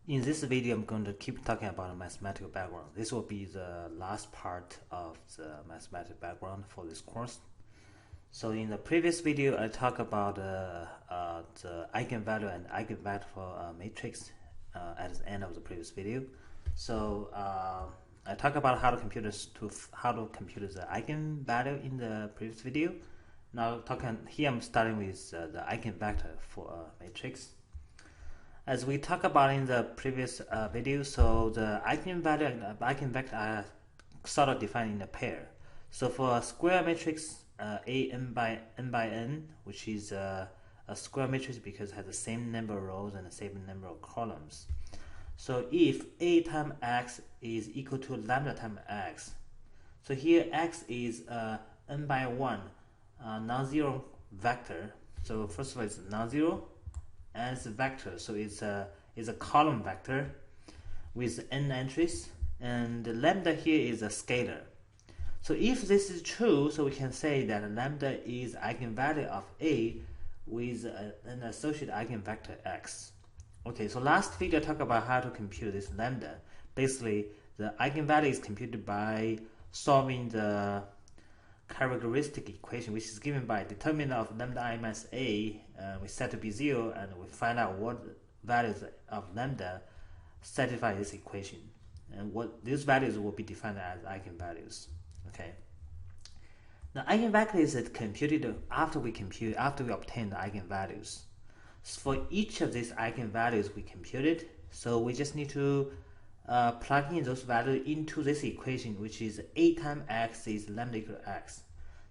In this video, I'm going to keep talking about a mathematical background. This will be the last part of the mathematical background for this course. So in the previous video, I talked about the eigenvalue and eigenvector for a matrix at the end of the previous video. So I talked about how to compute the eigenvalue in the previous video. Now here, I'm starting with the eigenvector for a matrix. As we talked about in the previous video, so the eigenvalue and eigenvector are sort of defined in a pair. So for a square matrix A n by n, which is a square matrix because it has the same number of rows and the same number of columns. So if A times x is equal to lambda times x, so here x is n by 1 non-zero vector. So first of all, it's non-zero. And it's a vector, so it's a column vector with n entries, and the lambda here is a scalar. So if this is true, so we can say that lambda is eigenvalue of A with an associated eigenvector x. Okay, so last video I talked about how to compute this lambda. Basically, the eigenvalue is computed by solving the characteristic equation, which is given by determinant of lambda I minus A, we set to be 0, and we find out what values of lambda satisfy this equation, and what these values will be defined as eigenvalues. Okay. Now eigenvector is computed after we obtain the eigenvalues. So for each of these eigenvalues we computed, so we just need to plug in those values into this equation, which is A times x is lambda equal to x.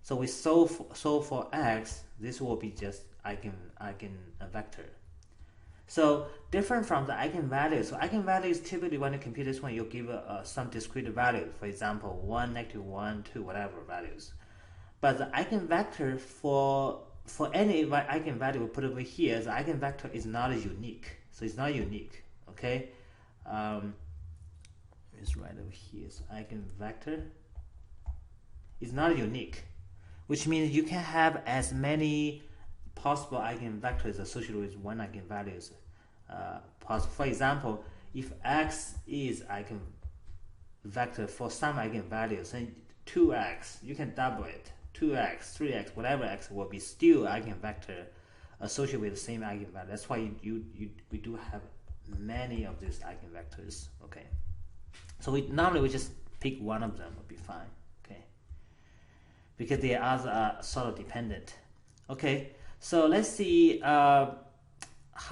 So we solve for x, this will be just eigenvector. So different from the eigenvalues. So eigenvalues, typically when you compute this one, you'll give some discrete value. For example, 1, -1, 2, whatever values. But the eigenvector for any eigenvalue we put over here, the eigenvector is not unique. So it's not unique. Okay. It's right over here. So eigenvector is not unique, which means you can have as many possible eigenvectors associated with one eigenvalue possible. For example, if x is eigenvector for some eigenvalues, then 2x, you can double it. 2x, 3x, whatever x will be still eigenvector associated with the same eigenvalue. That's why we do have many of these eigenvectors. Okay. So normally we just pick one of them, will be fine, okay? Because the others are sort of dependent. Okay, so let's see how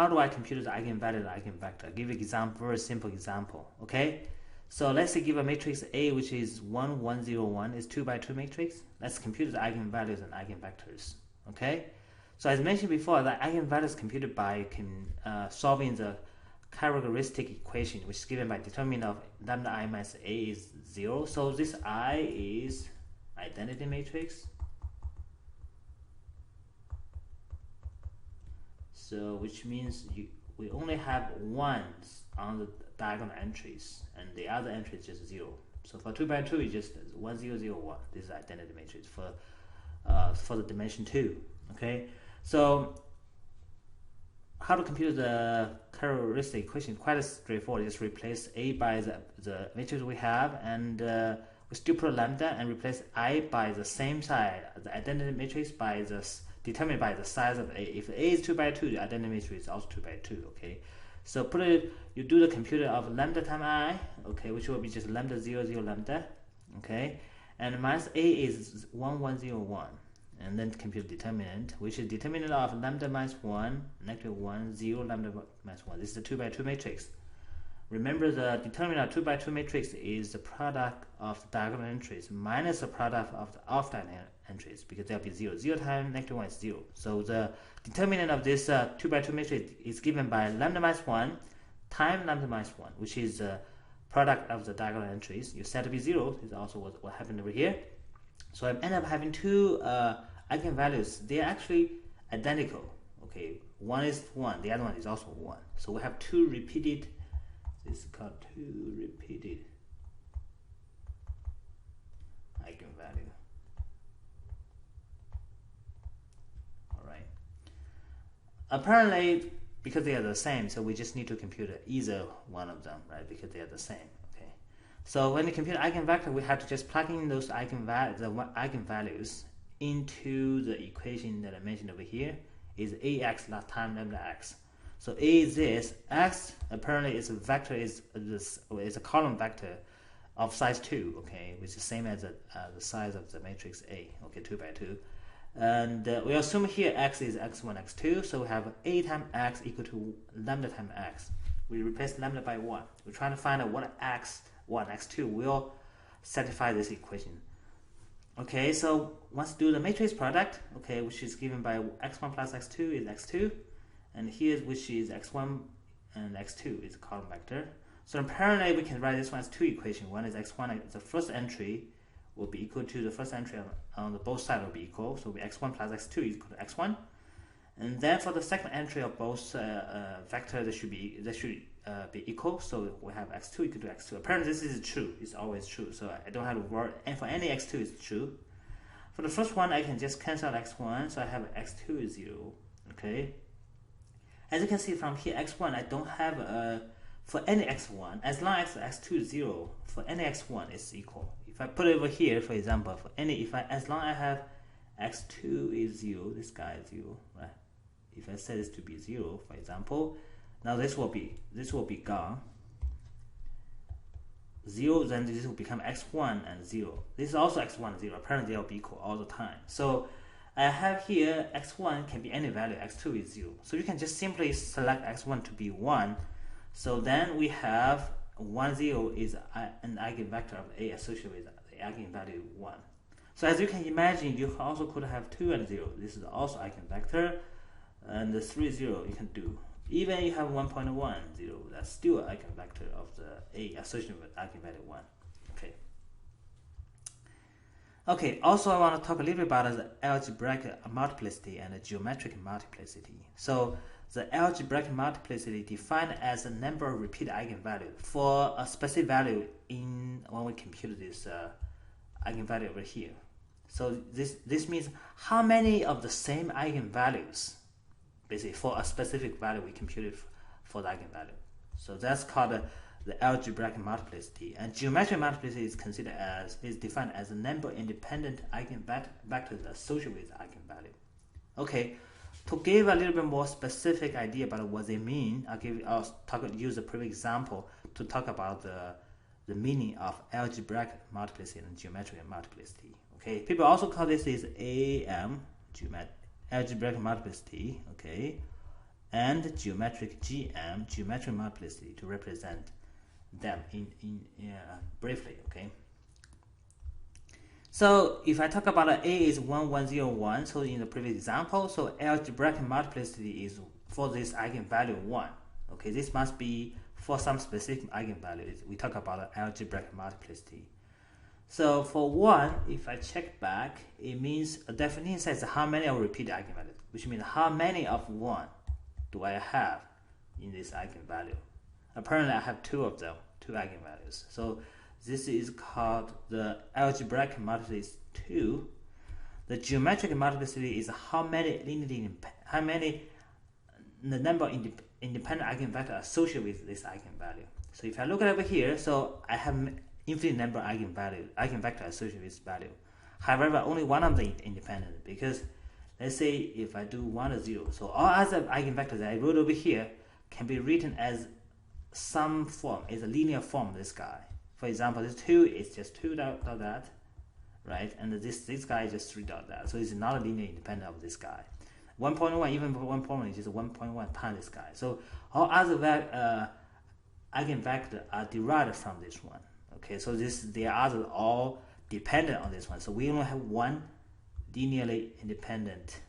do I compute the eigenvalue and eigenvector. I'll give you an example, very simple example, okay? So let's say give a matrix A which is 1, 1, 0, 1, is 2 by 2 matrix. Let's compute the eigenvalues and eigenvectors, okay? So as mentioned before, the eigenvalues is computed by solving the characteristic equation, which is given by determinant of lambda I minus A is 0. So this I is identity matrix. So which means we only have ones on the diagonal entries, and the other entry is just 0. So for 2 by 2, it's just 1, 0, 0, 1. This is identity matrix for the dimension 2. Okay, so how to compute the characteristic equation? Quite straightforward. Just replace A by the matrix we have, and we still put lambda and replace I by the same side, the identity matrix by determined by the size of A. If A is 2 by 2, the identity matrix is also 2 by 2. Okay, so you do the computer of lambda times I, okay, which will be just lambda 0, 0, lambda, okay, and minus A is 1, 1, 0, 1. And then compute determinant, which is determinant of lambda minus 1, -1, 0, lambda minus 1. This is the 2 by 2 matrix. Remember, the determinant of 2 by 2 matrix is the product of the diagonal entries minus the product of the off-diagonal entries, because they'll be 0. 0 times -1 is 0. So the determinant of this 2 by 2 matrix is given by lambda minus 1 times lambda minus 1, which is the product of the diagonal entries. You set to be 0. This is also what happened over here. So I end up having two eigenvalues. They are actually identical. Okay, one is 1, the other one is also 1. So we have two repeated. This is called two repeated eigenvalue. All right. Apparently, because they are the same, so we just need to compute either one of them, right? Because they are the same. Okay. So when you compute eigenvector, we have to just plug in those eigenvalues into the equation that I mentioned over here. Is ax times lambda x. So a is this, x apparently is a vector, is a column vector of size 2, okay, which is the same as the size of the matrix A, okay, 2 by 2. And we assume here x is x1, x2, so we have a times x equal to lambda times x. We replace lambda by 1. We're trying to find out what x1, x2 will satisfy this equation. Okay, so once do the matrix product, okay, which is given by x1 plus x2 is x2, and here which is x1 and x2 is a column vector. So apparently we can write this one as two equations. One is x1, the first entry will be equal to the first entry on the both sides will be equal, so x1 plus x2 is equal to x1. And then for the second entry of both vector, they should be equal. So we have x2 equal to x2. Apparently this is true. It's always true. So I don't have to worry. And for any x2 is true. For the first one, I can just cancel out x1. So I have x2 is 0. Okay. As you can see from here, x1 I don't have for any x1. As long as x2 is 0, for any x1 it's equal. If I put it over here, for example, for any as long as I have x2 is 0, this guy is 0, right? If I set this to be 0, for example, now this will be gone. 0, then this will become x1 and 0. This is also x1 and 0. Apparently they'll be equal all the time. So I have here x1 can be any value, x2 is 0. So you can just simply select x1 to be 1. So then we have 1, 0 is an eigenvector of A associated with the eigenvalue 1. So as you can imagine, you also could have 2 and 0. This is also eigenvector. And the 3, 0 you can do. Even you have 1.1, 0, that's still an eigenvector of the A associated with eigenvalue 1. Okay. Okay, also I want to talk a little bit about the algebraic multiplicity and the geometric multiplicity. So the algebraic multiplicity defined as the number of repeated eigenvalues for a specific value when we compute this eigenvalue over here. So this means how many of the same eigenvalues basically for a specific value we computed for the eigenvalue. So that's called the algebraic multiplicity. And geometric multiplicity is defined as a number independent eigenvectors associated with the eigenvalue. Okay, to give a little bit more specific idea about what they mean, I'll use a previous example to talk about the meaning of algebraic multiplicity and geometric multiplicity. Okay, people also call this is AM, algebraic multiplicity, okay, and geometric GM, geometric multiplicity, to represent them briefly, okay. So if I talk about A is 1, 1, 0, 1, so in the previous example, so algebraic multiplicity is for this eigenvalue 1, okay. This must be for some specific eigenvalue. We talk about algebraic multiplicity. So for 1, if I check back, it means a definition says how many are repeated eigenvalues, which means how many of 1 do I have in this eigenvalue. Apparently I have 2 of them, 2 eigenvalues. So this is called the algebraic multiplicity 2. The geometric multiplicity is the number of independent eigenvectors associated with this eigenvalue. So if I look at over here, so I have infinite number of eigenvectors associated with this value. However, only one of them is independent, because let's say if I do 1 or 0, so all other eigenvectors that I wrote over here can be written as some form, is a linear form of this guy. For example, this 2 is just 2 dot that, right? And this guy is just 3 dot that. So it's not a linear independent of this guy. 1.1, even for 1.1 is just 1.1 times this guy. So all other eigenvectors are derived from this one. Okay, so they are all dependent on this one. So we only have one linearly independent,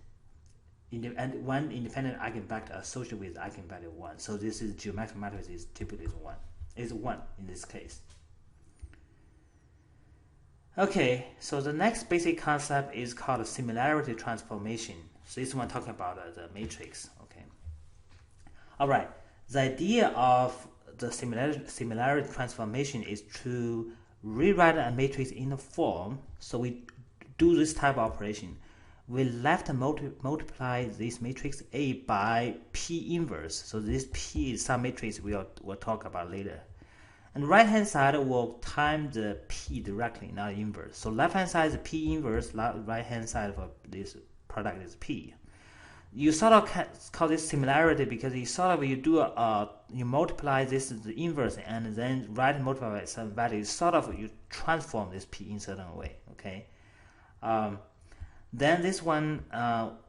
one independent eigenvector associated with eigenvalue 1. So this is geometric multiplicity is typically 1. It's 1 in this case. Okay, so the next basic concept is called similarity transformation. So this one talking about the matrix. Okay. All right. The idea of the similarity transformation is to rewrite a matrix in a form. So we do this type of operation. we left multiply this matrix A by P inverse. So this P is some matrix we'll talk about later. And right hand side will time the P directly, not inverse. So left hand side is P inverse, right hand side for this product is P. You sort of call this similarity because you sort of you multiply this the inverse and then multiply by some value. Sort of you transform this P in certain way. Okay. Then this one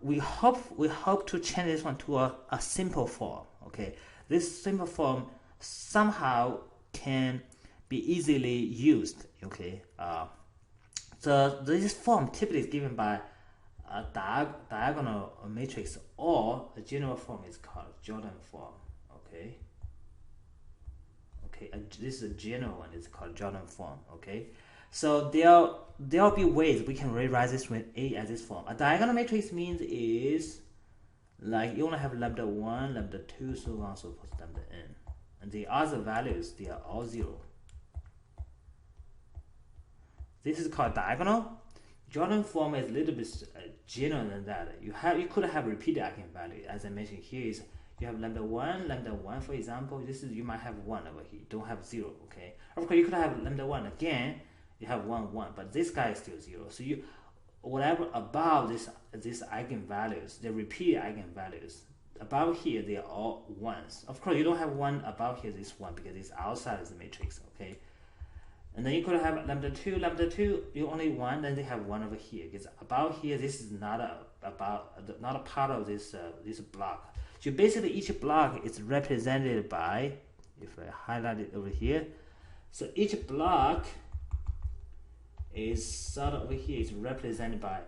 we hope to change this one to a simple form. Okay. This simple form somehow can be easily used. Okay. This form typically is given by a diagonal matrix, or a general form is called Jordan form. Okay. This is a general one. It's called Jordan form. Okay. So there'll be ways we can rewrite this with A as this form. A diagonal matrix means is like you only have lambda 1, lambda 2, so on so forth, lambda n, and the other values they are all 0. This is called diagonal. Jordan form is a little bit general than that. You could have repeated eigenvalue, as I mentioned here. Is you have lambda 1, for example. This is you might have 1 over here. You don't have 0. Okay. Of course, you could have lambda 1 again. You have 1, 1, but this guy is still 0. So you whatever above these eigenvalues, the repeated eigenvalues above here, they are all 1s. Of course, you don't have 1 above here. This 1 because it's outside of the matrix. Okay. And then you could have lambda 2, you only 1, then they have 1 over here. Because above here, this is not a part of this this block. So basically, each block is represented by, if I highlight it over here, so each block is sort of over here is represented by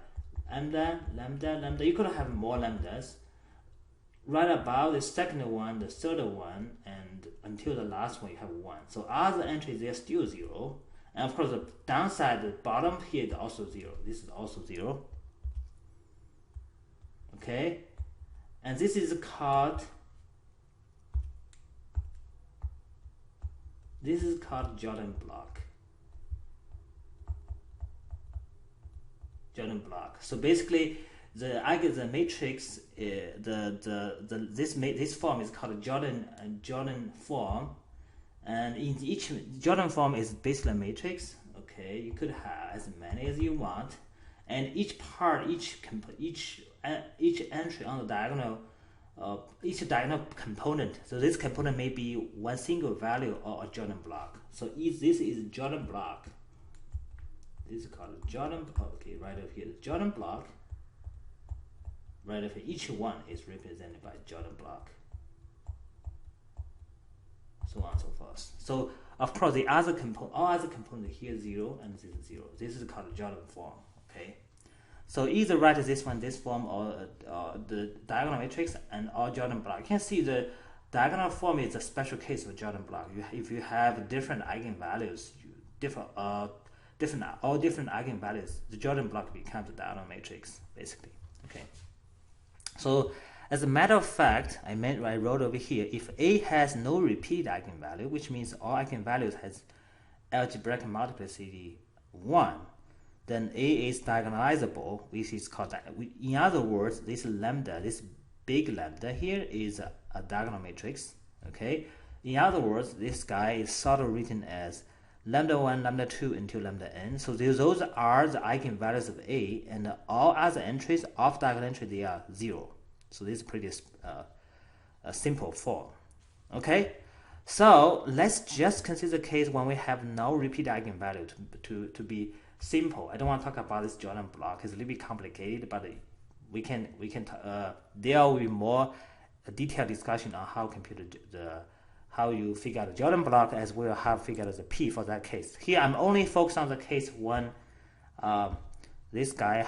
lambda. You could have more lambdas. Right above the second one, the third one, and until the last one, you have 1. So other entries, they're still 0. And of course, the downside, the bottom here is also 0. This is also 0. Okay? And this is called Jordan block. Jordan block. So basically, the matrix, this form is called Jordan form, and in each Jordan form is basically a matrix. Okay, you could have as many as you want, and each entry on the diagonal, each diagonal component. So this component may be one single value or a Jordan block. So this is Jordan block. This is called Jordan. Okay, right over here, Jordan block. Right over here, each one is represented by Jordan block. So on and so forth. So of course, all other components here 0 and this is 0. This is called Jordan form. Okay. So either write this form, or the diagonal matrix and all Jordan block. You can see the diagonal form is a special case of Jordan block. If you have different eigenvalues, different eigenvalues, the Jordan block becomes the diagonal matrix basically. Okay. So as a matter of fact, I wrote over here, if A has no repeated eigenvalue, which means all eigenvalues has algebraic multiplicity 1, then A is diagonalizable, which is called, in other words, this lambda, this big lambda here is a diagonal matrix. Okay. In other words, this guy is sort of written as lambda 1, lambda 2 until lambda n. So those are the eigenvalues of A, and all other entries of diagonal entry, they are 0. So this is pretty a simple form. Okay, so let's just consider the case when we have no repeated eigenvalue to be simple. I don't want to talk about this Jordan block. It's a little bit complicated, but there will be more detailed discussion on how you figure out the Jordan block, as we'll have figured out the P for that case. Here I'm only focused on the case when this guy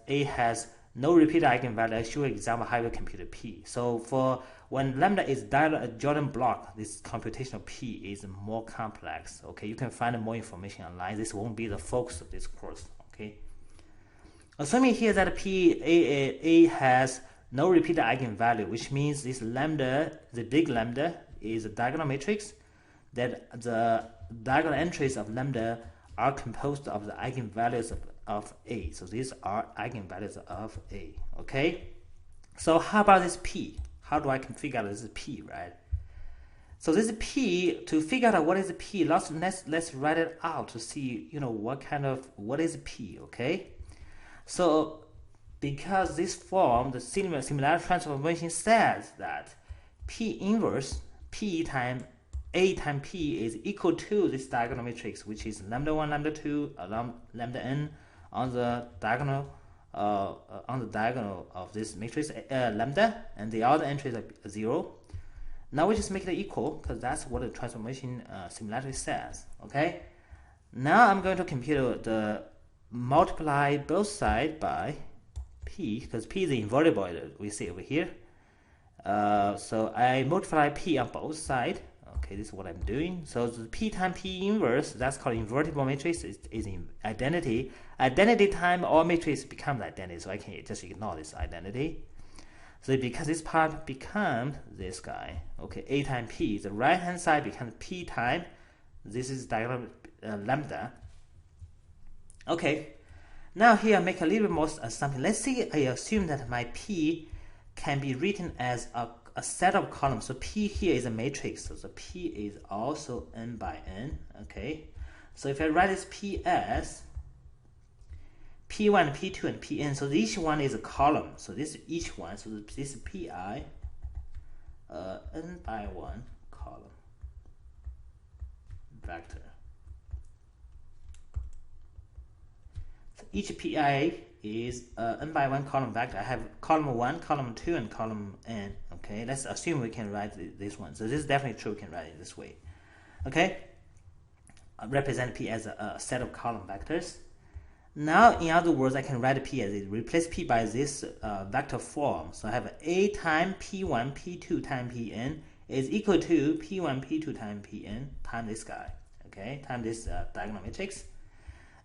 A has no repeated eigenvalue. I show example how you compute P. So for when lambda is a Jordan block, this computational P is more complex. Okay, you can find more information online. This won't be the focus of this course. Okay, assuming here that A has no repeated eigenvalue, which means this lambda, the big lambda, is a diagonal matrix, that the diagonal entries of lambda are composed of the eigenvalues of of A. So these are eigenvalues of A. Okay. So how about this P? How do I can figure out this is P, right? So this P, to figure out what is P, let's write it out to see, what is P, okay? So because this form, the similarity transformation says that P inverse P times A times P is equal to this diagonal matrix, which is lambda 1, lambda 2, lambda n on the diagonal of this matrix lambda, and the other entries are 0. Now we just make it equal because that's what the transformation similarity says. Okay. Now I'm going to compute the multiply both sides by P, because P is the invertible we see over here. So I multiply P on both sides. Okay, this is what I'm doing. So the P times P inverse, that's called invertible matrix, is in identity. Identity time all matrix becomes identity, so I can just ignore this identity. So because this part becomes this guy, okay, A times P, the right hand side becomes P times, this is diagonal lambda. Okay, now here I make a little bit more something. Let's see, I assume that my P can be written as a set of columns. So P here is a matrix, so the P is also n by n. Okay, so if I write this P as P1, P2, and Pn, so each one is a column. So this is each one. So this is Pi n by 1 column vector. So each Pi is n by 1 column vector. I have column 1, column 2, and column n. Okay, let's assume we can write this one. So this is definitely true. We can write it this way. Okay, I represent P as a set of column vectors. Now, in other words, I can write P as replace P by this vector form. So I have A times P1, P2 times Pn is equal to P1, P2 times Pn times this guy. Okay, times this diagonal matrix.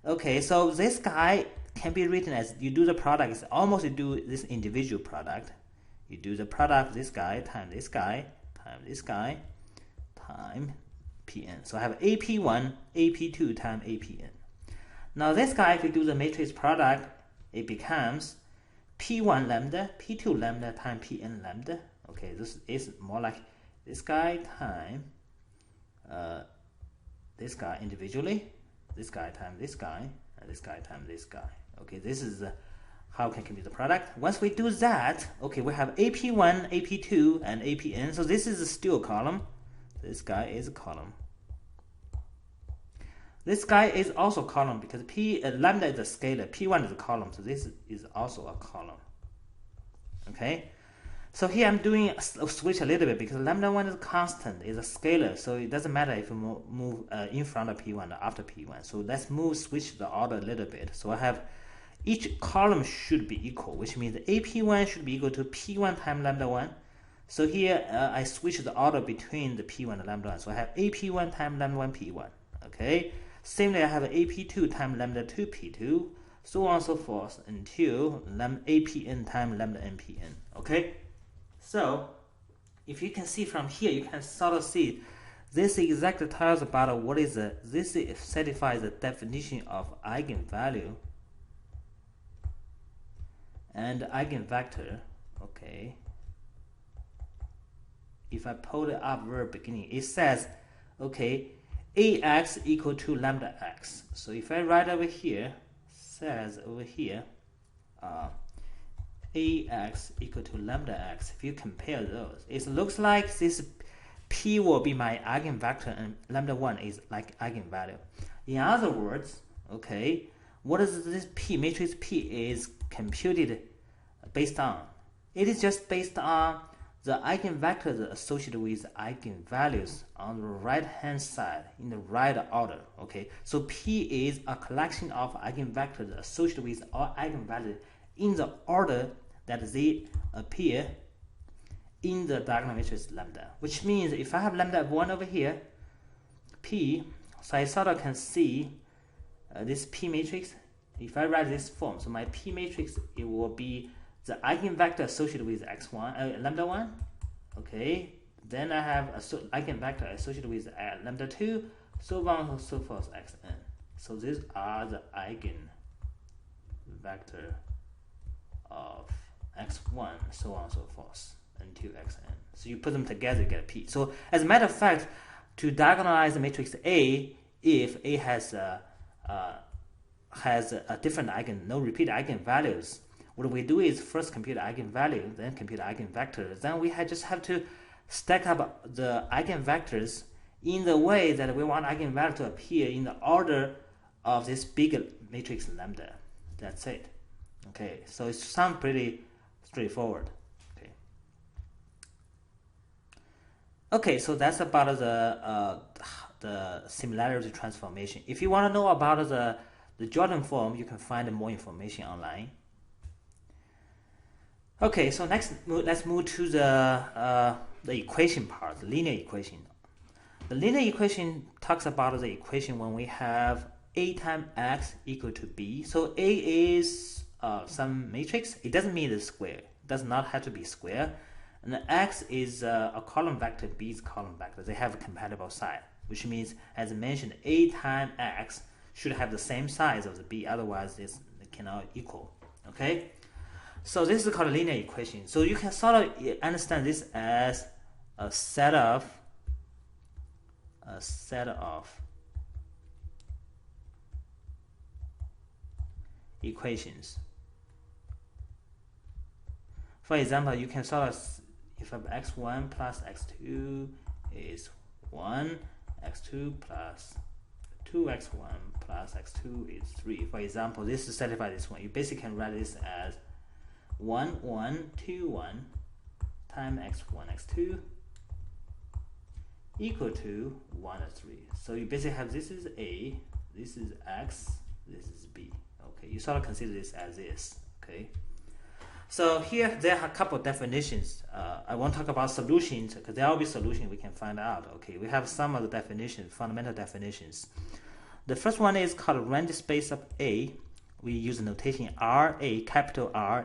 Okay, so this guy can be written as, you do the product, it's almost you do this individual product. You do the product, this guy times this guy times this guy times Pn. So I have AP1, AP2 times Apn. Now this guy, if we do the matrix product, it becomes P1 lambda, P2 lambda times Pn lambda. Okay, this is more like this guy times this guy individually, this guy times this guy, and this guy times this guy. Okay, this is how we can compute the product. Once we do that, okay, we have AP1, AP2, and Apn. So this is still a column. This guy is a column. This guy is also a column because lambda is a scalar, P1 is a column, so this is also a column. Okay, so here I'm doing a switch a little bit because lambda 1 is a constant, is a scalar, so it doesn't matter if you move in front of P1 or after P1. So let's switch the order a little bit. So I have each column should be equal, which means AP1 should be equal to P1 times lambda 1. So here I switch the order between the P1 and lambda 1. So I have AP1 times lambda 1 P1. Okay. Similarly, I have AP2 times lambda 2 P2, so on and so forth until Apn times lambda nPn. Okay, so if you can see from here, you can sort of see this exactly tells about what is this satisfies the definition of eigenvalue and eigenvector. Okay, if I pull it up very beginning, it says, okay, Ax equal to lambda x. So if I write over here, says over here, Ax equal to lambda x. If you compare those, it looks like this P will be my eigenvector and lambda 1 is like eigenvalue. In other words, okay, what is this P? Matrix P is computed based on? It is just based on the eigenvectors associated with eigenvalues on the right hand side in the right order. Okay, so P is a collection of eigenvectors associated with all eigenvalues in the order that they appear in the diagonal matrix lambda, which means if I have lambda 1 over here, P, so I sort of can see this P matrix. If I write this form, so my P matrix, it will be the eigenvector associated with x1, lambda 1, okay, then I have a eigenvector associated with lambda 2, so on and so forth, xn. So these are the eigenvector of x1, so on and so forth, until xn. So you put them together, you get a P. So as a matter of fact, to diagonalize the matrix A, if A has a different no repeat eigenvalues, what we do is first compute the eigenvalue, then compute the eigenvector. Then we just have to stack up the eigenvectors in the way that we want eigenvalue to appear in the order of this big matrix lambda. That's it. Okay, so it sounds pretty straightforward. Okay, so that's about the similarity transformation. If you want to know about the Jordan form, you can find more information online. Okay, so next let's move to the equation part, the linear equation. The linear equation talks about the equation when we have A times x equal to b. So A is some matrix. It doesn't mean it's square. It does not have to be square. And the x is a column vector, b is a column vector. They have a compatible side, which means, as mentioned, A times x should have the same size of the b, otherwise this cannot equal. Okay, so this is called a linear equation. So you can sort of understand this as a set of equations. For example, you can sort of, if x1 plus x2 is 1, x2 plus 2x1 plus x2 is 3. For example, this is satisfied this one. You basically can write this as 1, 1, 2, 1 times x1, x2 equal to 1 and 3. So you basically have this is A, this is x, this is b. Okay, you sort of consider this as this. Okay. So here there are a couple of definitions. I won't talk about solutions because there will be solutions we can find out. Okay, we have some of the definitions, fundamental definitions. The first one is called range space of A. We use the notation RA, capital RA,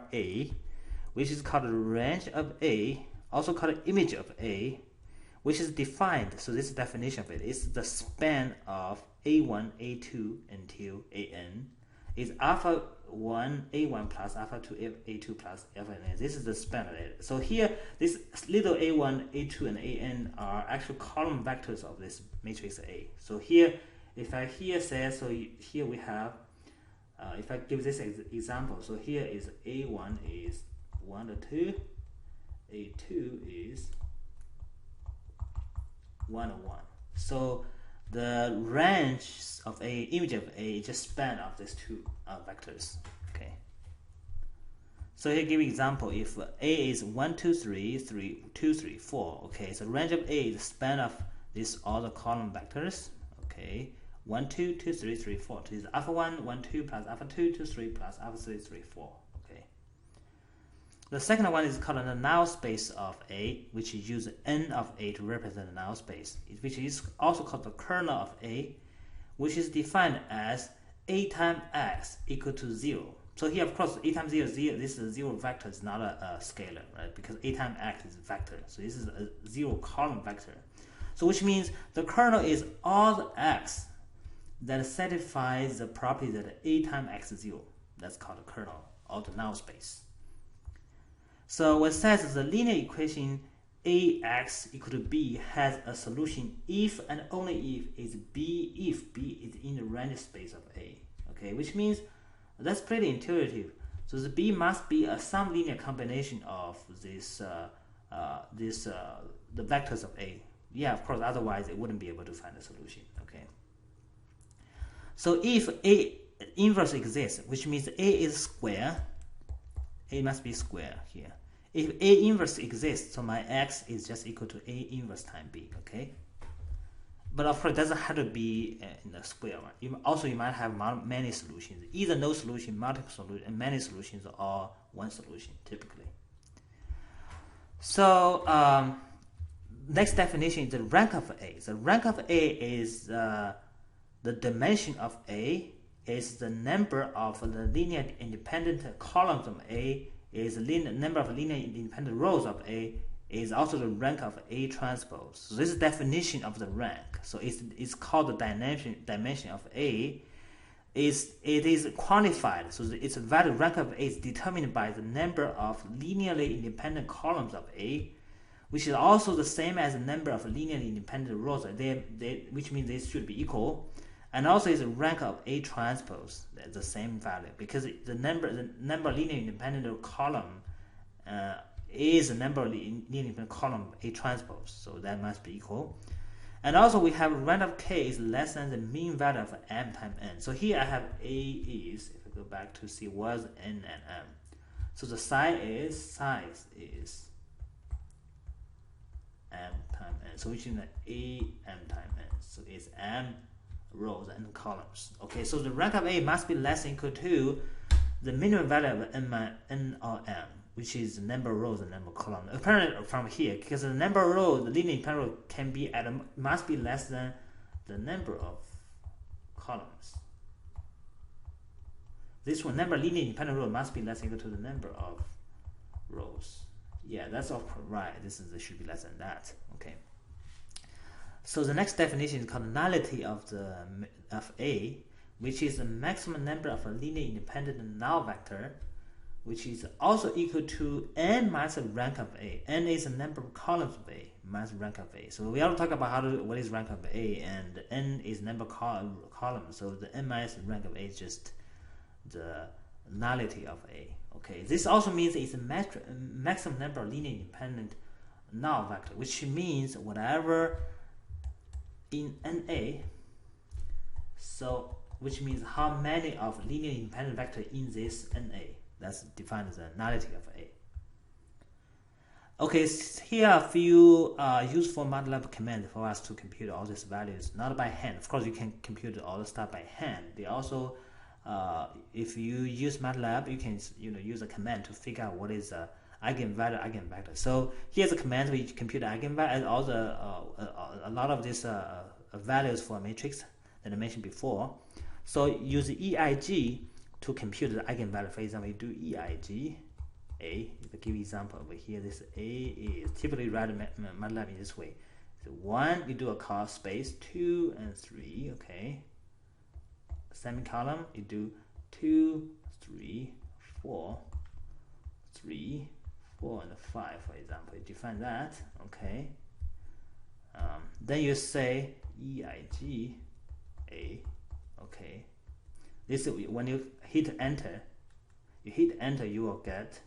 which is called the range of A, also called image of A, which is defined. So this is the definition of it. It's the span of A1, A2 until AN. Is alpha 1 A1 plus alpha 2 A2 plus alpha n. This is the span of it. So here, this little A1, A2, and AN are actual column vectors of this matrix A. So here, if I here say, so here we have, if I give this example, so here is A1 is 1 to 2, A2 is 1 to 1. So the range of A, image of A, is just span of these two vectors. Okay. So here give example. If A is 1, 2, 3, 3, 2, 3, 4. Okay. So range of A is the span of these all the column vectors. Okay. 1, 2, 2, 3, 3, 4. This is alpha 1, 1, 2 plus alpha 2, 2, 3 plus alpha 3, 3, 4. Okay. The second one is called the null space of A, which uses n of A to represent the null space, which is also called the kernel of A, which is defined as A times x equal to 0. So here, of course, A times 0, this is a 0 vector, it's not a scalar, right? Because A times x is a vector. So this is a 0 column vector. So which means the kernel is all the x that satisfies the property that A times x is 0. That's called the kernel of the null space. So what says the linear equation Ax equal to b has a solution if and only if b is in the range space of A. Okay, which means that's pretty intuitive. So the b must be some linear combination of this the vectors of A. Yeah, of course, otherwise it wouldn't be able to find a solution. Okay. So if A inverse exists, which means A is square, A must be square here. If A inverse exists, so my x is just equal to A inverse times b, okay? But of course, it doesn't have to be in the square one. You might have many solutions, either no solution, multiple solutions, many solutions, or one solution, typically. So, next definition is the rank of A. The rank of A is the dimension of A is the number of the linear independent columns of A is the number of linear independent rows of A is also the rank of A transpose. So this is the definition of the rank. So it's called the dimension of A. it is quantified, so its value rank of A is determined by the number of linearly independent columns of A, which is also the same as the number of linearly independent rows. Which means they should be equal, and also is the rank of A transpose, the same value, because the number of linearly independent column is the number of linearly independent column A transpose, so that must be equal. And also we have rank of K is less than the mean value of M times N. So here I have A is, if I go back to see was N and M. So the size is M times N. So which is A M times N. So it's M rows and columns. Okay, so the rank of A must be less than or equal to the minimum value of N or M, which is the number of rows and number of columns. Apparently from here, because the number of rows, the linear independent row can be must be less than the number of columns. This one, number of linear independent row must be less than or equal to the number of rows. Yeah, that's all right. This should be less than that. Okay. So the next definition is called nullity of A, which is the maximum number of a linear independent null vector, which is also equal to n minus the rank of A. N is the number of columns of A minus rank of A. So we already talk about what is rank of A, and n is number of columns. So the n minus the rank of A is just the nullity of A. Okay, this also means it's a maximum number of linear independent null vector, which means whatever in NA. So which means how many of linear independent vector in this NA. That's defined as the nullity of A. Okay, here are a few useful MATLAB commands for us to compute all these values, not by hand. Of course, you can compute all the stuff by hand. They also, if you use MATLAB, you can use a command to figure out what is the eigenvalue, eigenvector. So here's a command where you compute eigenvalue and all the a lot of these values for a matrix that I mentioned before. So use EIG to compute the eigenvalue. For example, you do EIG A. To give you example over here, this A is typically write MATLAB in this way. So 1, you do a call space, 2 and 3, okay. Semicolon, you do 2, 3, 4, 3, 4, and 5, for example. You define that, okay. Then you say EIG A, okay. This is when you hit enter, you will get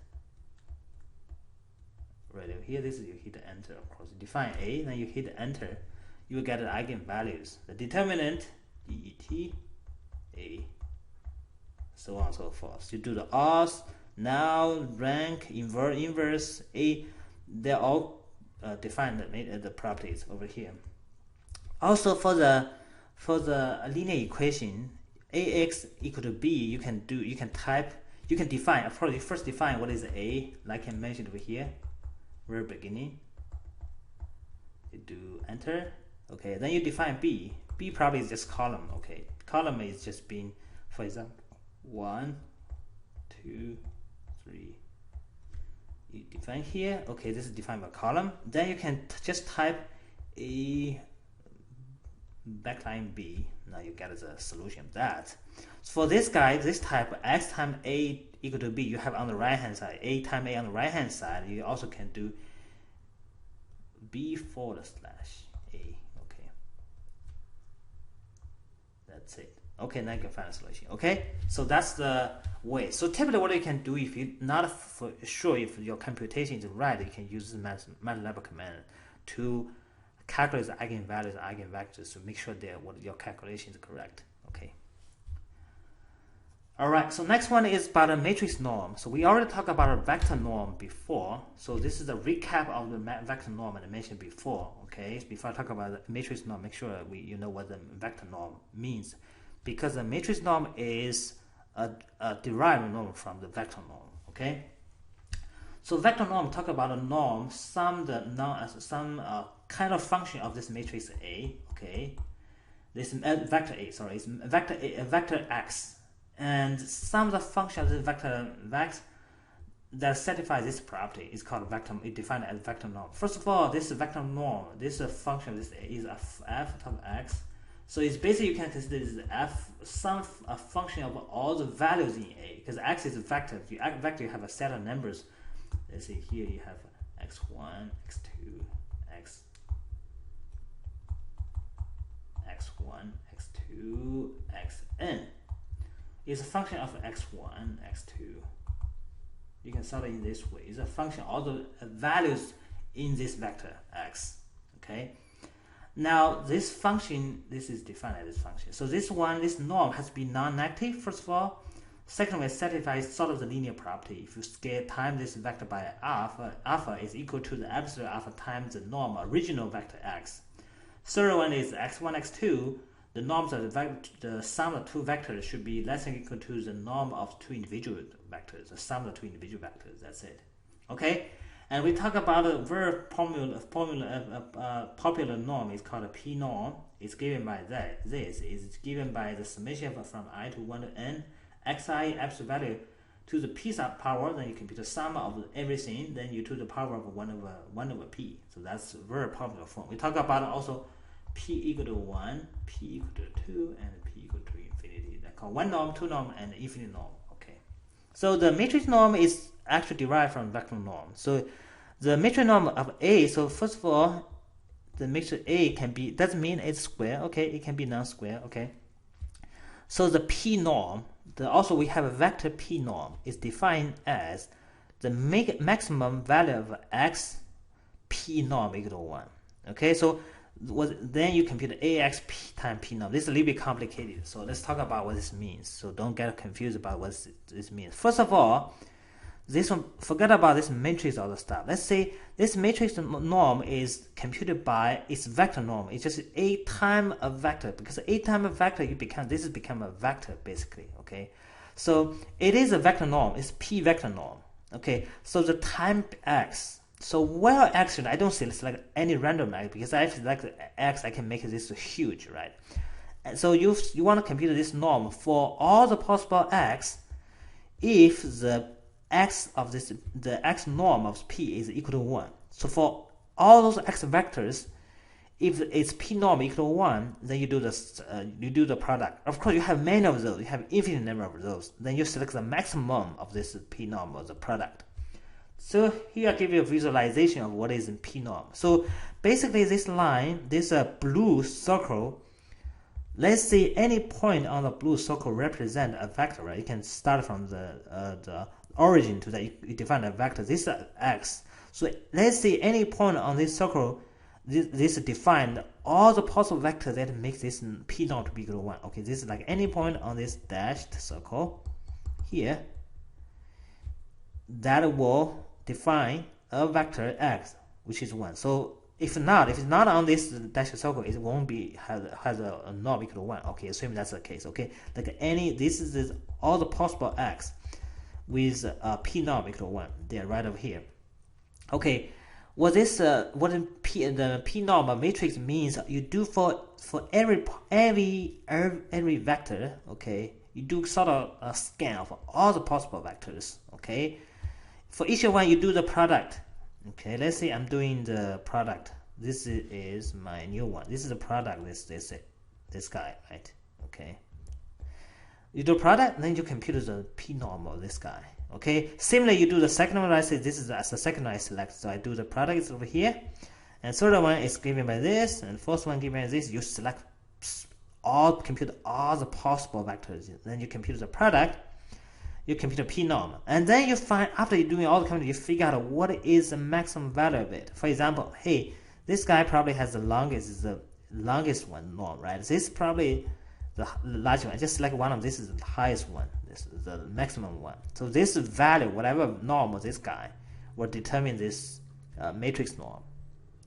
right over here. This is you hit enter, of course. You define A, then you hit enter, you will get the eigenvalues. The determinant DET A, so on and so forth. You do the odds, null, rank, inverse A. They're all defined the properties over here. Also for the linear equation AX equal to B, you can define. Of course, you first define what is A, like I mentioned over here, very beginning. You do enter, okay. Then you define B. B probably is just column, okay. Column is just being, for example, 1, 2, 3. You define here, okay. This is defined by column. Then you can just type A backline B. Now you get the solution of that. So for this guy, this type X times A equal to B, you have on the right hand side, A times A on the right hand side. You also can do B /A, okay. That's it. Okay, now you can find a solution. Okay, so that's the way. So typically what you can do, if you're not for sure if your computation is right, you can use the MATLAB command to calculate the eigenvalues and eigenvectors to make sure that what your calculation is correct. Okay. Alright, so next one is about a matrix norm. So we already talked about a vector norm before. So this is a recap of the vector norm that I mentioned before. Okay, before I talk about the matrix norm, make sure you know what the vector norm means, because the matrix norm is a derived norm from the vector norm. Okay. So vector norm talk about a norm, some kind of function of this matrix A, okay. This vector A, sorry, is vector X, and some of the function of this vector X that satisfies this property is called vector. It defined as vector norm. First of all, this vector norm, this function, this is a f of X, So it's basically you can consider this f a function of all the values in A, because x is a vector. If you vector, you have a set of numbers. Let's see here you have x1, x2, x1, x2, xn. It's a function of x1, x2. You can solve it in this way. It's a function of all the values in this vector x. Okay. Now this function, this is defined as this function. So this norm has to be non-negative, first of all. Secondly, it satisfies sort of the linear property. If you scale time this vector by alpha is equal to the absolute alpha times the norm original vector x. Third one is x1, x2. The norms of the sum of two vectors should be less than or equal to the norm of two individual vectors, the sum of two individual vectors. That's it. Okay? And we talk about a very popular norm. It's called a p norm. It's given by this is given by the summation from I to 1 to n xi absolute value to the p sub power. Then you compute the sum of everything. Then you to the power of 1 over p. So that's a very popular form. We talk about also p equal to 1, p equal to 2, and p equal to infinity. That's called one norm, two norm, and infinite norm. Okay. So the matrix norm is actually derived from vector norm. So the matrix norm of A, so first of all, the matrix A can be, doesn't mean it's square, okay, it can be non-square, okay. So the P norm, also we have a vector P norm, is defined as the maximum value of x P norm equal to 1, okay. So then you compute ax p times P norm. This is a little bit complicated, so let's talk about what this means. So don't get confused about what this means. First of all, this one, forget about this matrix all the stuff. Let's say this matrix norm is computed by its vector norm. It's just A times a vector, because A times a vector this has become a vector basically. Okay, so it is a vector norm. It's P vector norm. Okay, so the time x. So well, actually, I don't select any random x, because I select x, I can make this huge, right? And so you want to compute this norm for all the possible x if the x of the x norm of p is equal to 1. So for all those x vectors, if its p norm equal to 1, then you do the product. Of course, you have many of those. You have infinite number of those. Then you select the maximum of this p norm of the product. So here I give you a visualization of what is in p norm. So basically, this line, this blue circle. Let's say any point on the blue circle represent a vector, right? You can start from the origin to that. You define a vector. This is x. So let's say any point on this circle, this defined all the possible vectors that makes this p norm to be equal to 1. Okay, this is like any point on this dashed circle here that will define a vector x, which is 1. So if it's not on this dashed circle, it won't be has a norm equal to 1. Okay, assume that's the case. Okay, like this is all the possible x with p norm equal to 1. They're right over here. Okay, what the p norm matrix means, you do for every vector. Okay, you do sort of a scan of all the possible vectors. Okay, for each one you do the product. Okay, let's say I'm doing the product. This is my new one. This is the product. This guy, right? Okay. You do product, then you compute the p norm of this guy. Okay. Similarly, you do the second one. I say this is as the second one I select. So I do the product is over here, and third one is given by this, and fourth one given by this. You select compute all the possible vectors. Then you compute the product. You compute a p norm, and then you find, after you're doing all the computing, you figure out what is the maximum value of it. For example, hey, this guy probably has the longest one norm, right? This is probably the largest one. Just select one of this is the highest one. This is the maximum one. So this value, whatever norm of this guy, will determine this matrix norm.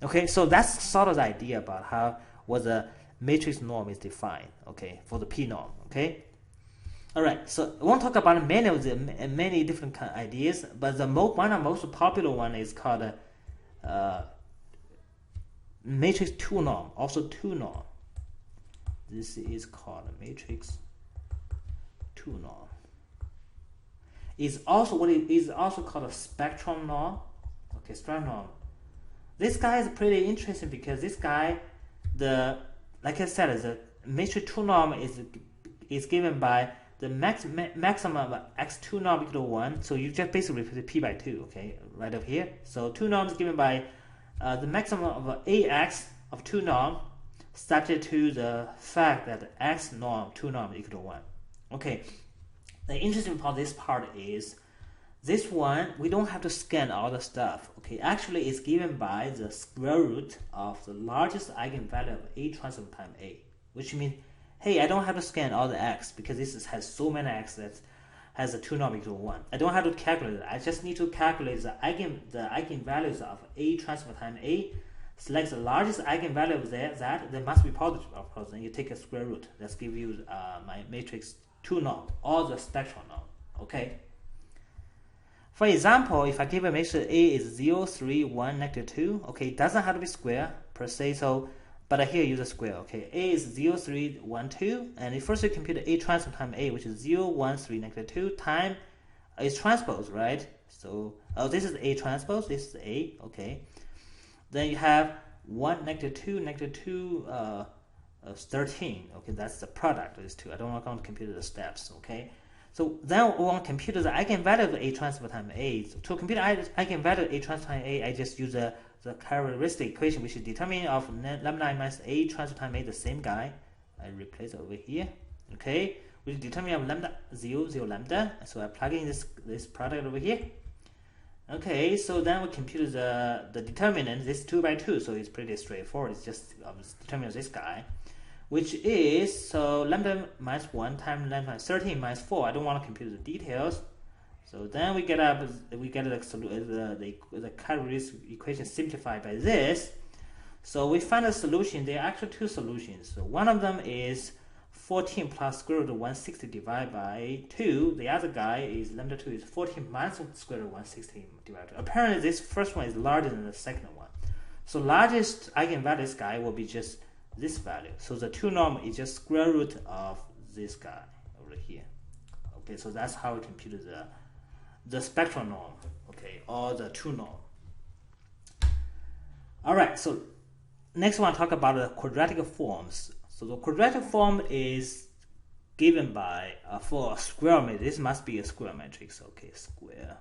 Okay, so that's sort of the idea about how what the matrix norm is defined. Okay, for the p norm. Okay. All right, so I won't talk about many different ideas, but one of the most popular one is called matrix 2 norm, also 2 norm. This is called a matrix 2 norm. Is also called a spectral norm. Okay, spectral norm. This guy is pretty interesting because this guy, like I said, is a matrix 2 norm is given by the maximum of x2 norm equal to 1. So you just basically replace p by 2, okay, right up here. So 2 norm is given by the maximum of ax of 2 norm subject to the fact that x norm 2 norm is equal to 1. Okay, the interesting part of this part is this one, we don't have to scan all the stuff. Okay, actually it's given by the square root of the largest eigenvalue of A transpose times A, which means, hey, I don't have to scan all the x because this has so many x that has a 2 norm equal to 1. I don't have to calculate it. I just need to calculate the eigenvalues of A transpose times A. Select the largest eigenvalue of that must be positive, of course, and you take a square root. Let's give you my matrix 2 norm or the spectral norm. Okay. For example, if I give a matrix A is 0, 3, 1, negative 2, okay, it doesn't have to be square per se, so, but here use a square, okay. A is 0, 3, 1, 2, and first you compute A transpose times A, which is 0, 1, 3, negative 2, time is transpose, right? So, this is A transpose, this is A, okay. Then you have 1, negative 2, negative 2, 13, okay, that's the product of these two. I don't want to compute the steps, okay. So then we want to compute the eigenvalue of A transpose times A. So to compute eigenvalue of A transpose times A, I just use the characteristic equation, which is determinant of lambda minus A transpose times A, the same guy. I replace it over here, okay, which is determinant of lambda 0, 0 lambda. So I plug in this product over here. Okay, so then we compute the determinant, this 2 by 2, so it's pretty straightforward. It's just determinant of this guy, which is, so lambda minus 1 times lambda minus 13 minus 4. I don't want to compute the details. So then we get the characteristic equation simplified by this. So we find a solution. There are actually two solutions. So one of them is 14 plus square root of 160 divided by 2. The other guy is lambda 2 is 14 minus square root of 160 divided by 2. Apparently this first one is larger than the second one. So largest eigenvalue this guy will be just this value. So the 2 norm is just square root of this guy over here. Okay, so that's how we compute the spectral norm, okay, or the 2 norm. Alright, so next one, talk about the quadratic forms. So the quadratic form is given by, for a square matrix, this must be a square matrix, okay, square.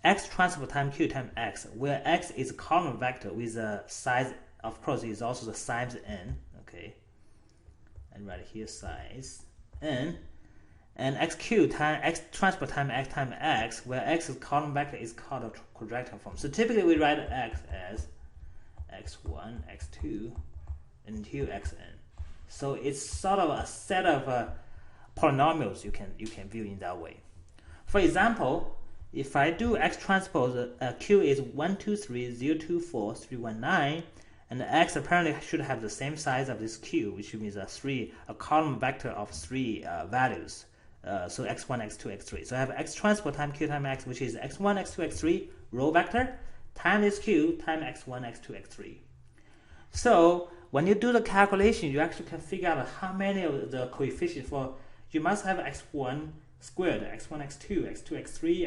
X transpose times Q times X, where X is a column vector with a size, of course, is also the size n, okay, and right here size n, and xq times x transpose times x, where x is column vector, is called a quadratic form. So typically we write x as x1, x2, until xn. So it's sort of a set of polynomials you can view in that way. For example, if I do x transpose, q is 1, 2, 3, 0, 2, 4, 3, 1, 9, and x apparently should have the same size of this q, which means a column vector of 3 values. So x1, x2, x3. So I have x transpose times q times x, which is x1, x2, x3 row vector times this q times x1, x2, x3. So when you do the calculation, you actually can figure out how many of the coefficients for, you must have x1 squared, x1, x2, x2, x3,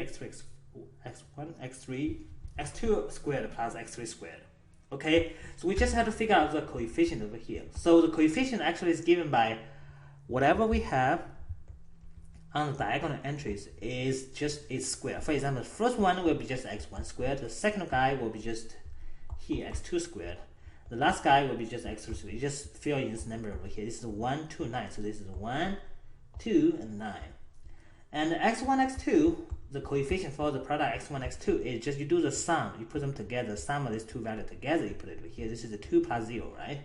x1, x3, x2 squared plus x3 squared. Okay, so we just have to figure out the coefficient over here. So the coefficient actually is given by whatever we have on the diagonal entries is just its square. For example, the first one will be just x1 squared. The second guy will be just here x2 squared. The last guy will be just x3 squared. You just fill in this number over here. This is 1, 2, 9. So this is 1, 2, and 9. And x1, x2, the coefficient for the product x1, x2 is just you do the sum. You put them together, sum of these two values together, you put it over here. This is a 2 plus 0, right?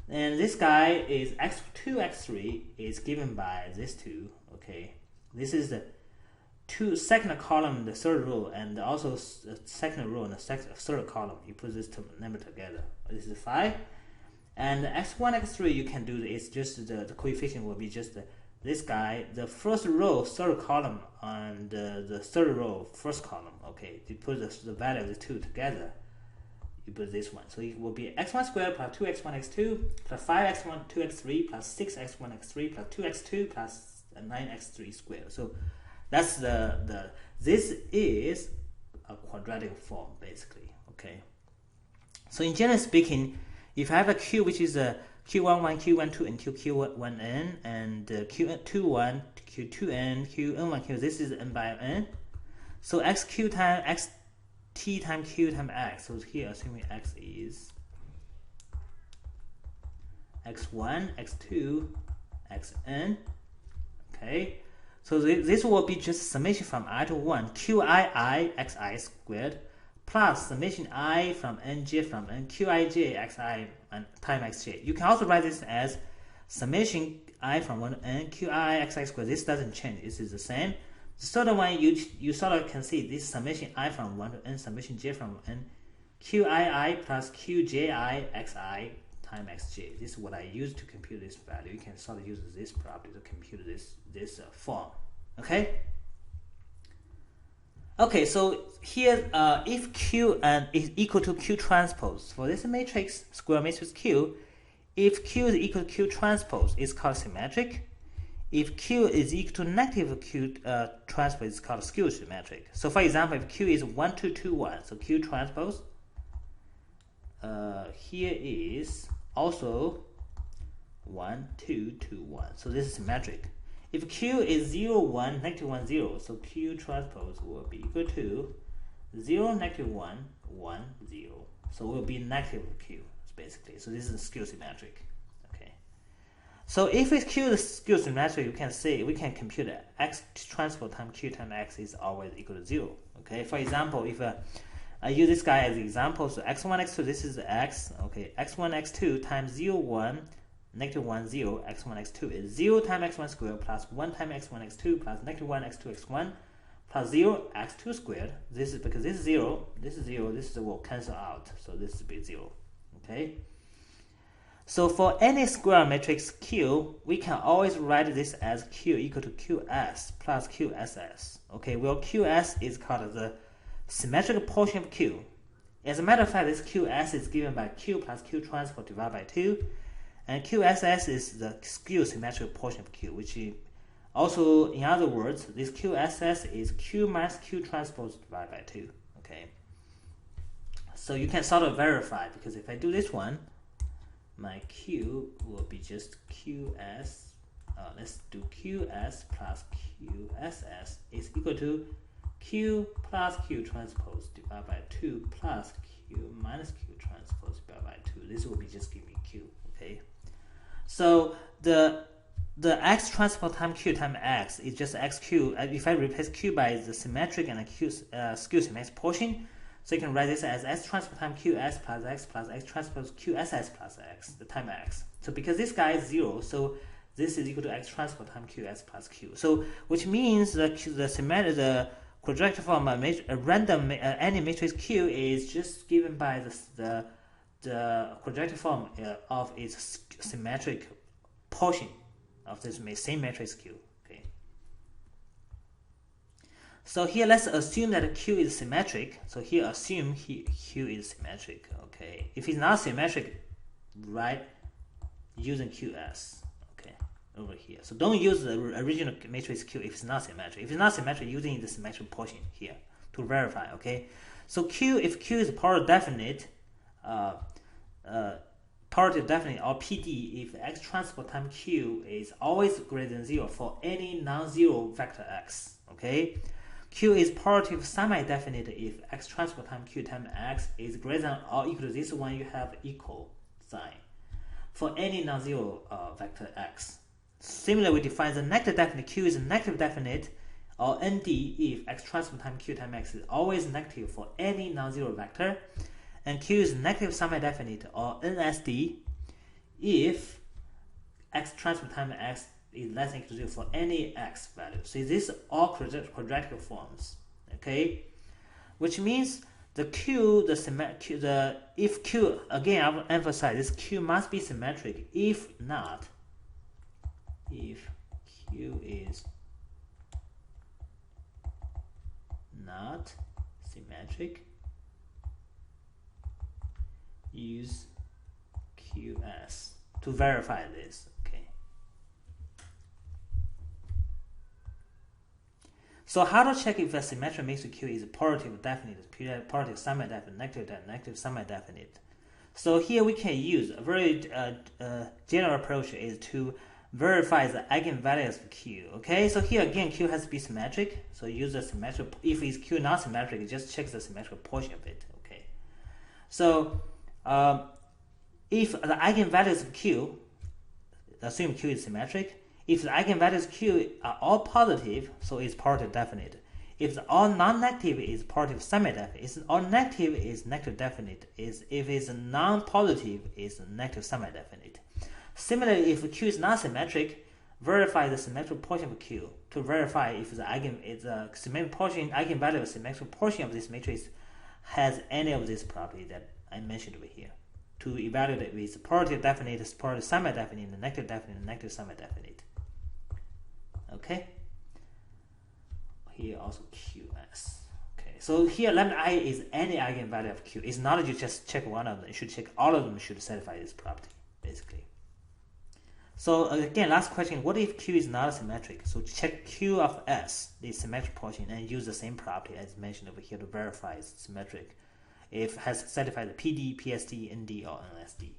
And this guy is x2, x3 is given by this two, okay? This is the second column, the third row, and also the second row and the third column. You put this number together. This is 5. And x1, x3, you can do it's just the coefficient will be just this guy, the first row, third column, and the third row, first column. Okay, you put the value of the two together. You put this one. So it will be x1 squared plus 2x1, x2 plus 5x1, 2x3 plus 6x1, x3 plus 2x2 plus 9x3 squared. So that's this is a quadratic form basically. Okay. So in general speaking, if I have a Q which is a Q11, Q12 until Q1n, and Q21, Q2n, Qn1, Q, this is n by n. So xq times xt times q times x. So here, assuming x is x1, x2, xn. Okay. So this will be just summation from I to 1, qii xi squared, plus summation I from nj from n, qij xi times xj. You can also write this as summation I from 1 to n, qi xi squared. This doesn't change. This is the same. The third one, you sort of can see this summation I from 1 to n, summation j from n, qii plus qji xi times xj. This is what I use to compute this value. You can sort of use this property to compute this form. Okay. Okay, so here, if Q is equal to Q transpose, for this matrix, square matrix Q, if Q is equal to Q transpose, it's called symmetric. If Q is equal to negative Q transpose, it's called skew symmetric. So for example, if Q is 1, 2, 2, 1, so Q transpose, here is also 1, 2, 2, 1. So this is symmetric. If Q is 0, 1, negative 1, 0, so Q transpose will be equal to 0, negative 1, 1, 0. So it will be negative Q, basically. So this is skew symmetric. Okay. So if it's Q is skew symmetric, we can compute x transpose times Q times x is always equal to 0. Okay. For example, if I use this guy as an example, so x1, x2, this is x. Okay. x1, x2 times 0, 1. Negative 1, 0, x1, x2 is 0 times x1 squared plus 1 times x1, x2 plus negative 1, x2, x1 plus 0, x2 squared. This is because this is 0, this is 0, this will cancel out. So this will be 0. Okay. So for any square matrix Q, we can always write this as Q equal to QS plus QSS. Okay. Well, QS is called the symmetric portion of Q. As a matter of fact, this QS is given by Q plus Q transpose divided by 2. And QSS is the skew symmetric portion of Q, which also, in other words, this QSS is Q minus Q transpose divided by 2. Okay. So you can sort of verify, because if I do this one, my Q will be just QS. Let's do QS plus QSS is equal to Q plus Q transpose divided by 2 plus Q minus Q transpose divided by 2. This will be just give me Q. Okay. So the x transpose times q times x is just xq. If I replace q by the symmetric and the q skew symmetric portion, so you can write this as s transpose times qs plus x transpose qss plus x, the time x. So because this guy is 0, so this is equal to x transpose times qs plus q. So which means the quadratic form random any matrix Q is just given by the quadratic form of its symmetric portion of this same matrix Q. Okay. So here let's assume that Q is symmetric. So here assume Q is symmetric. Okay. If it's not symmetric, write using QS. Okay. Over here. So don't use the original matrix Q if it's not symmetric. If it's not symmetric, using the symmetric portion here to verify. Okay. So if Q is power definite, positive definite or PD if x transpose times q is always greater than 0 for any non-zero vector x. Okay, q is positive semi-definite if x transpose times q times x is greater than or equal to this one. You have equal sign for any non-zero vector x. Similarly, we define the negative definite. Q is negative definite or ND if x transpose times q times x is always negative for any non-zero vector. And Q is negative semi-definite or NSD if x transpose times x is less than equal to 0 for any x value. So these are all quadratic forms. Okay, which means the Q, if Q, again I will emphasize this, Q must be symmetric. If not, if Q is not symmetric, use QS to verify this. Okay. So how to check if a symmetric matrix Q is positive definite, positive semi-definite, negative semi-definite? So here we can use a very general approach is to verify the eigenvalues of Q. Okay, so here again Q has to be symmetric. So use the symmetric. If it's Q not symmetric, just check the symmetrical portion of it. Okay, so if the eigenvalues of Q, assume Q is symmetric. If the eigenvalues Q are all positive, so it's positive definite. If the all non-negative is positive semi-definite, if all negative is negative definite, if it's non-positive is negative semi-definite. Similarly, if Q is not symmetric, verify the symmetrical portion of Q to verify if the symmetric portion eigenvalue of symmetrical portion of this matrix has any of this property that I mentioned over here. To evaluate with positive definite, positive semi-definite, negative semi-definite. Okay. Here also QS. Okay, so here lambda I is any eigenvalue of Q. It's not that you just check one of them. You should check all of them should satisfy this property, basically. So again, last question, what if Q is not symmetric? So check Q of S, the symmetric portion, and use the same property as mentioned over here to verify it's symmetric if it has satisfied the PD, PSD, ND, or NSD.